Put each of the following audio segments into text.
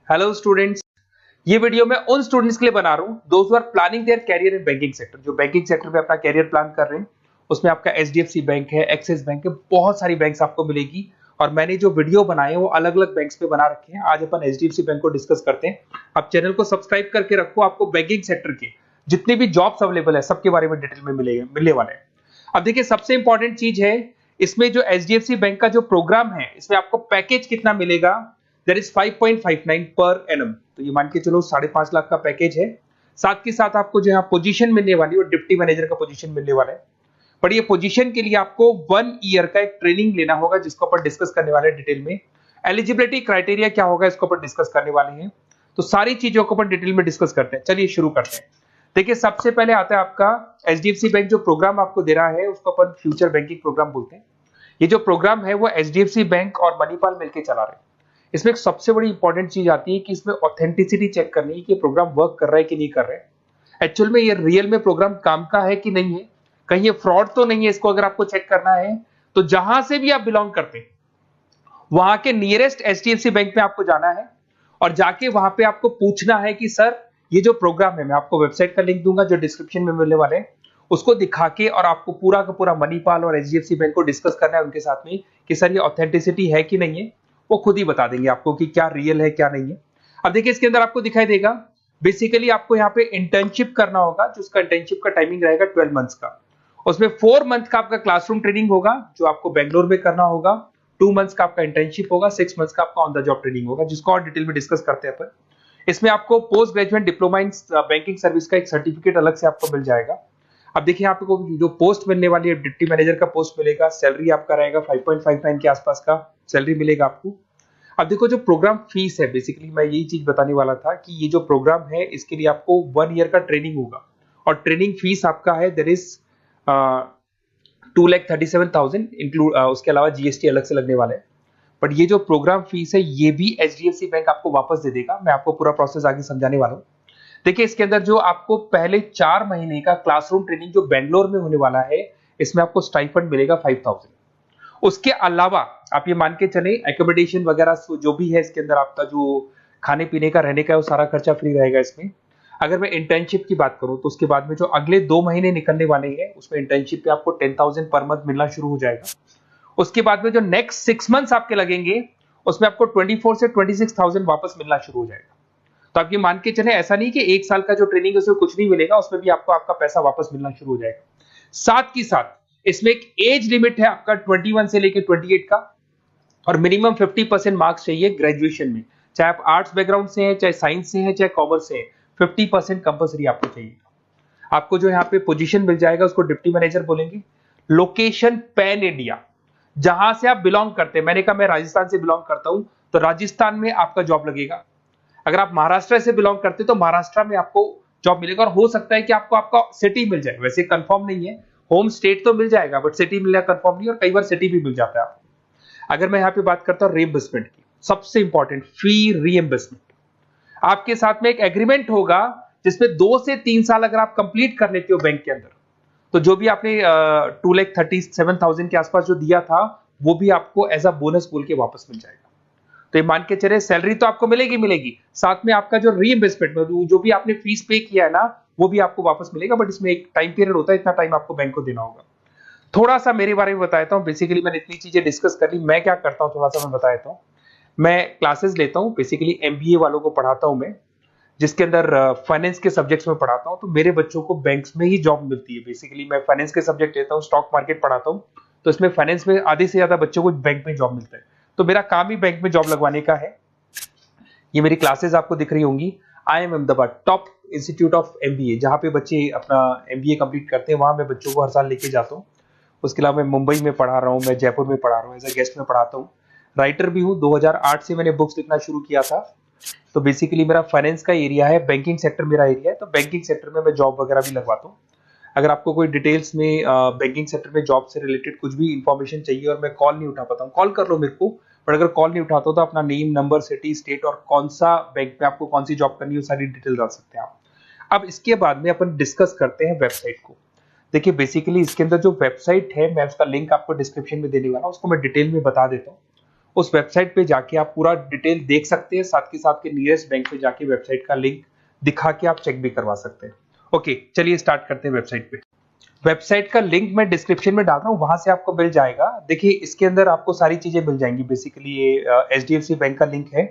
Hello students, ये video मैं उन स्टूडेंट्स के लिए बना रहा हूँ those who are planning there career in banking sector, जो बैंकिंग सेक्टर में अपना कैरियर प्लान कर रहे हैं। उसमें आपका एचडीएफसी बैंक है, एक्सिस बैंक है, बहुत सारी बैंक्स आपको मिलेगी। और मैंने जो वीडियो बनाए हैं वो अलग अलग बैंक्स पे बना रखे हैं। आज अपन एचडीएफसी बैंक को डिस्कस करते हैं। आप चैनल को सब्सक्राइब करके रखो, आपको बैंकिंग सेक्टर के जितने भी जॉब्स अवेलेबल है सबके बारे में डिटेल में मिलने वाले हैं। अब देखिए, सबसे इंपॉर्टेंट चीज है इसमें जो एचडीएफसी बैंक का जो प्रोग्राम है, इसमें आपको पैकेज कितना मिलेगा, दैट इज 5.59 पर एनम। तो ये मान के चलो 5.5 लाख का पैकेज है। साथ के साथ आपको जो यहाँ पोजीशन मिलने वाली है वो डिप्टी मैनेजर का पोजीशन मिलने वाला है। पर ये पोजीशन के लिए आपको 1 ईयर का एक ट्रेनिंग लेना होगा, जिसको अपन डिस्कस करने वाले हैं डिटेल में। एलिजिबिलिटी क्राइटेरिया क्या होगा, इसको अपन डिस्कस करने वाले हैं। तो सारी चीजों को अपन डिटेल में डिस्कस करते हैं। चलिए शुरू करते हैं। देखिए, सबसे पहले आता है आपका एचडीएफसी बैंक जो प्रोग्राम आपको दे रहा है उसको अपन फ्यूचर बैंकिंग प्रोग्राम बोलते हैं। ये जो प्रोग्राम है वो एचडीएफसी बैंक और मणिपाल मिलकर चला रहे हैं। इसमें एक सबसे बड़ी इंपॉर्टेंट चीज आती है कि इसमें ऑथेंटिसिटी चेक करनी है कि प्रोग्राम वर्क कर रहा है कि नहीं कर रहा है। एक्चुअल में ये रियल में प्रोग्राम काम का है कि नहीं है, कहीं ये फ्रॉड तो नहीं है। इसको अगर आपको चेक करना है तो जहां से भी आप बिलोंग करते हैं वहां के नियरेस्ट एचडीएफसी बैंक में आपको जाना है और जाके वहां पे आपको पूछना है कि सर ये जो प्रोग्राम है, मैं आपको वेबसाइट का लिंक दूंगा जो डिस्क्रिप्शन में मिलने वाले हैं, उसको दिखा के और आपको पूरा का पूरा मणिपाल और एचडीएफसी बैंक को डिस्कस करना है उनके साथ में कि सर ये ऑथेंटिसिटी है कि नहीं है। वो खुद ही बता देंगे आपको कि क्या रियल है क्या नहीं है। अब देखिए, इसके अंदर आपको दिखाई देगा बेसिकली आपको यहाँ पे इंटर्नशिप करना होगा, जो उसका इंटर्नशिप का टाइमिंग रहेगा 12 मंथ्स का। उसमें 4 मंथ का आपका क्लासरूम ट्रेनिंग होगा जो आपको बेंगलोर में करना होगा। 2 मंथ्स का आपका इंटर्नशिप होगा, 6 मंथ्स का आपका ऑन द जॉब ट्रेनिंग होगा, जिसको और डिटेल में डिस्कस करते हैं अपन। इसमें आपको post graduate diploma in banking service का एक सर्टिफिकेट अलग से आपको मिल जाएगा। अब देखिए, आपको जो पोस्ट मिलने वाली है डिप्टी मैनेजर का पोस्ट मिलेगा। सैलरी आपका रहेगा 5.59 के आसपास का सैलरी मिलेगा आपको। अब देखो, जो प्रोग्राम फीस है, बेसिकली मैं यही चीज बताने वाला था कि ये जो प्रोग्राम है इसके लिए आपको 1 ईयर का ट्रेनिंग होगा और ट्रेनिंग फीस आपका है दैट इज 2,37,000 इंक्लूड, उसके अलावा जीएसटी अलग से लगने वाला है। बट ये जो प्रोग्राम फीस है ये भी एचडीएफसी बैंक आपको वापस दे देगा। मैं आपको पूरा प्रोसेस आगे समझाने वाला हूँ। देखिए, इसके अंदर जो आपको पहले 4 महीने का क्लासरूम ट्रेनिंग जो बेंगलोर में होने वाला है, इसमें आपको स्टाइपेंड मिलेगा 5,000। उसके अलावा आप ये मान के चले एकोमोडेशन वगैरह जो भी है इसके अंदर, आपका जो खाने पीने का रहने का है वो सारा खर्चा फ्री रहेगा इसमें। अगर मैं इंटर्नशिप की बात करूं तो उसके बाद में जो अगले 2 महीने निकलने वाले हैं उसमें इंटर्नशिप पे आपको 10,000 पर मंथ मिलना शुरू हो जाएगा। उसके बाद में जो नेक्स्ट 6 मंथ्स आपके लगेंगे उसमें आपको 24 से 26,000 वापस मिलना शुरू हो जाएगा। तो आप ये मान के चले, ऐसा नहीं कि 1 साल का जो ट्रेनिंग है उसमें कुछ नहीं मिलेगा, उसमें भी आपको आपका पैसा वापस मिलना शुरू हो जाएगा। साथ ही साथ इसमें एक एज लिमिट है आपका 21 से लेकर 28 का, और मिनिमम 50% मार्क्स चाहिए ग्रेजुएशन में। चाहे आप आर्ट्स बैकग्राउंड से हैं, चाहे साइंस से हैं, चाहे कॉमर्स से हैं, 50% कंपल्सरी आपको चाहिए। आपको जो यहाँ पे पोजीशन मिल जाएगा उसको डिप्टी मैनेजर बोलेंगे। लोकेशन पैन इंडिया, जहां से आप बिलोंग करते हैं। मैंने कहा मैं राजस्थान से बिलोंग करता हूं तो राजस्थान में आपका जॉब लगेगा। अगर आप महाराष्ट्र से बिलोंग करते हैं तो महाराष्ट्र में आपको जॉब मिलेगा। और हो सकता है कि आपको आपका सिटी मिल जाए, वैसे कंफर्म नहीं है, होम स्टेट तो मिल जाएगा बट सिटी मिलना कंफर्म नहीं, और कई बार सिटी भी मिल जाता है आपको। अगर मैं यहाँ पे बात करता हूँ रीइंबर्समेंट की, सबसे इंपॉर्टेंट फी रीइंबर्समेंट। आपके साथ में एक एग्रीमेंट होगा जिसमें 2 से 3 साल अगर आप कंप्लीट कर लेते हो बैंक के अंदर, तो जो भी आपने 2,37,000 के आसपास जो दिया था वो भी आपको एज अ बोनस बोल के वापस मिल जाएगा। तो ये मान के चले, सैलरी तो आपको मिलेगी, साथ में आपका जो रीइंबर्समेंट जो भी आपने फीस पे किया है ना वो भी आपको वापस मिलेगा। बट इसमें एक टाइम पीरियड होता है, इतना टाइम आपको बैंक को देना होगा। थोड़ा सा मेरे बारे में बताता हूँ। बेसिकली मैंने इतनी चीजें डिस्कस कर ली, मैं क्या करता हूँ थोड़ा सा मैं बता देता हूँ। मैं क्लासेस लेता हूँ, बेसिकली एमबीए वालों को पढ़ाता हूँ मैं, जिसके अंदर फाइनेंस के सब्जेक्ट्स में पढ़ाता हूँ। तो मेरे बच्चों को बैंक्स में ही जॉब मिलती है। बेसिकली मैं फाइनेंस के सब्जेक्ट लेता हूँ, स्टॉक मार्केट पढ़ाता हूँ, तो इसमें फाइनेंस में आधे से ज्यादा बच्चों को बैंक में जॉब मिलता है। तो मेरा काम ही बैंक में जॉब लगवाने का है। ये मेरी क्लासेस आपको दिख रही होंगी। IIM Ahmedabad top institute of MBA, जहाँ पे बच्चे अपना एमबीए कंप्लीट करते हैं, वहां मैं बच्चों को हर साल लेके जाता हूँ। उसके अलावा मैं मुंबई में पढ़ा रहा हूँ, मैं जयपुर में पढ़ा रहा हूँ, एज अ गेस्ट में पढ़ाता हूँ। राइटर भी हूँ, 2008 से मैंने बुक्स लिखना शुरू किया था। तो बेसिकली मेरा फाइनेंस का एरिया है, बैंकिंग सेक्टर मेरा एरिया है। तो बैंकिंग सेक्टर में मैं जॉब वगैरह भी लगवाता हूँ। अगर आपको कोई डिटेल्स में बैंकिंग सेक्टर में जॉब से रिलेटेड कुछ भी इंफॉर्मेशन चाहिए और मैं कॉल नहीं उठा पाता हूँ, कॉल कर लो मेरे को। बट अगर कॉल नहीं उठाता तो अपना नेम, नंबर, सिटी, स्टेट और कौन सा बैंक में आपको कौन सी जॉब करनी है, सारी डिटेल डाल सकते हैं आप। अब इसके बाद में अपन डिस्कस करते हैं वेबसाइट को। देखिए, बेसिकली इसके अंदर जो वेबसाइट है मैं उसका लिंक आपको डिस्क्रिप्शन में देने वाला हूँ, उसको मैं डिटेल में बता देता हूँ। उस वेबसाइट पे जाके आप पूरा डिटेल देख सकते हैं, साथ के साथ के नियरेस्ट बैंक पे जाके वेबसाइट का लिंक दिखा के आप चेक भी करवा सकते हैं। ओके, चलिए स्टार्ट करते हैं वेबसाइट पे। वेबसाइट का लिंक मैं डिस्क्रिप्शन में डाल रहा हूँ, वहां से आपको मिल जाएगा। देखिए इसके अंदर आपको सारी चीजें मिल जाएंगी। बेसिकली ये एचडीएफसी बैंक का लिंक है।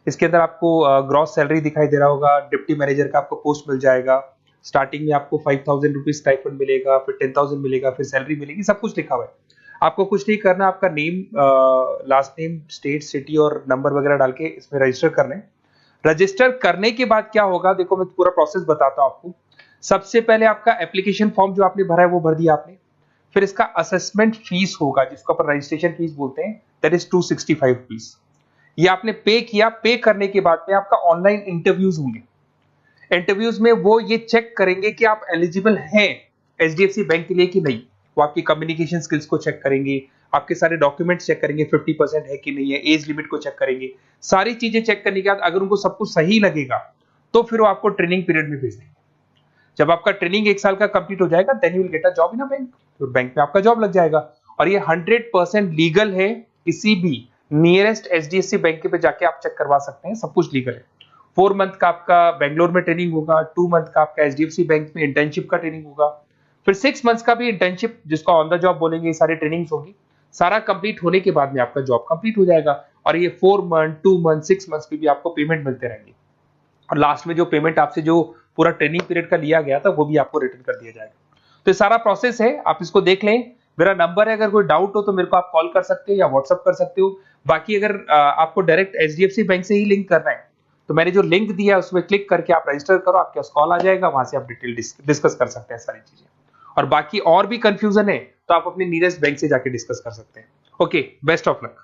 इसके अंदर आपको ग्रॉस सैलरी दिखाई दे रहा होगा, डिप्टी मैनेजर का आपको पोस्ट मिल जाएगा। स्टार्टिंग में आपको 5,000 रुपीज स्टाइपेंड मिलेगा, फिर 10,000 मिलेगा, फिर सैलरी मिलेगी, सब कुछ लिखा हुआ है। आपको कुछ नहीं करना, आपका name, last name, state, city और नंबर वगैरह डाल के इसमें रजिस्टर करना है। रजिस्टर करने के बाद क्या होगा, देखो मैं पूरा प्रोसेस बताता हूँ आपको। सबसे पहले आपका एप्लीकेशन फॉर्म जो आपने भरा है वो भर दिया आपने। फिर इसका असेसमेंट फीस होगा, जिसको अपन रजिस्ट्रेशन फीस बोलते हैं, दैट इज 265 रुपीज। ये आपने पे किया। पे करने के बाद में आपका ऑनलाइन इंटरव्यूज होंगे। इंटरव्यूज में वो ये चेक करेंगे कि आप एलिजिबल हैं एचडीएफसी बैंक के लिए कि नहीं। वो आपकी कम्युनिकेशन स्किल्स को चेक करेंगे, आपके सारे डॉक्यूमेंट्स चेक करेंगे, 50% है कि नहीं है, एज लिमिट को चेक करेंगे। सारी चीजें चेक करने के बाद अगर उनको सब कुछ सही लगेगा तो फिर वो आपको ट्रेनिंग पीरियड में भेज देंगे। जब आपका ट्रेनिंग 1 साल का कंप्लीट हो जाएगा, then you will get a job in a bank. तो बैंक में आपका जॉब लग जाएगा। और ये 100% लीगल है। किसी भी नियरेस्ट एचडीएफसी बैंक पे जाके आप चेक करवा सकते हैं, सब कुछ लीगल है। 4 मंथ का आपका बेंगलोर में ट्रेनिंग होगा, 2 मंथ का आपका एचडीएफसी बैंक में इंटर्नशिप का ट्रेनिंग होगा, फिर 6 मंथ्स का भी इंटर्नशिप, जिसको ऑन द जॉब बोलेंगे, सारी ट्रेनिंग्स होगी। सारा कंप्लीट होने के बाद में आपका जॉब कंप्लीट हो जाएगा। और ये 4 मंथ, 2 मंथ, 6 मंथ्स की भी आपको पेमेंट मिलते रहेंगे। और लास्ट में जो पेमेंट आपसे जो पूरा ट्रेनिंग पीरियड का लिया गया था वो भी आपको रिटर्न कर दिया जाएगा। तो ये सारा प्रोसेस है, आप इसको देख लें। मेरा नंबर है, अगर कोई डाउट हो तो मेरे को आप कॉल कर सकते हो या व्हाट्सअप कर सकते हो। बाकी अगर आपको डायरेक्ट एचडीएफसी बैंक से ही लिंक करना है तो मैंने जो लिंक दिया है उसमें क्लिक करके आप रजिस्टर करो, आपके पास कॉल आ जाएगा, वहां से आप डिटेल डिस्कस कर सकते हैं सारी चीजें। और बाकी और भी कंफ्यूजन है तो आप अपने नियरेस्ट बैंक से जाके डिस्कस कर सकते हैं। Okay, best of luck.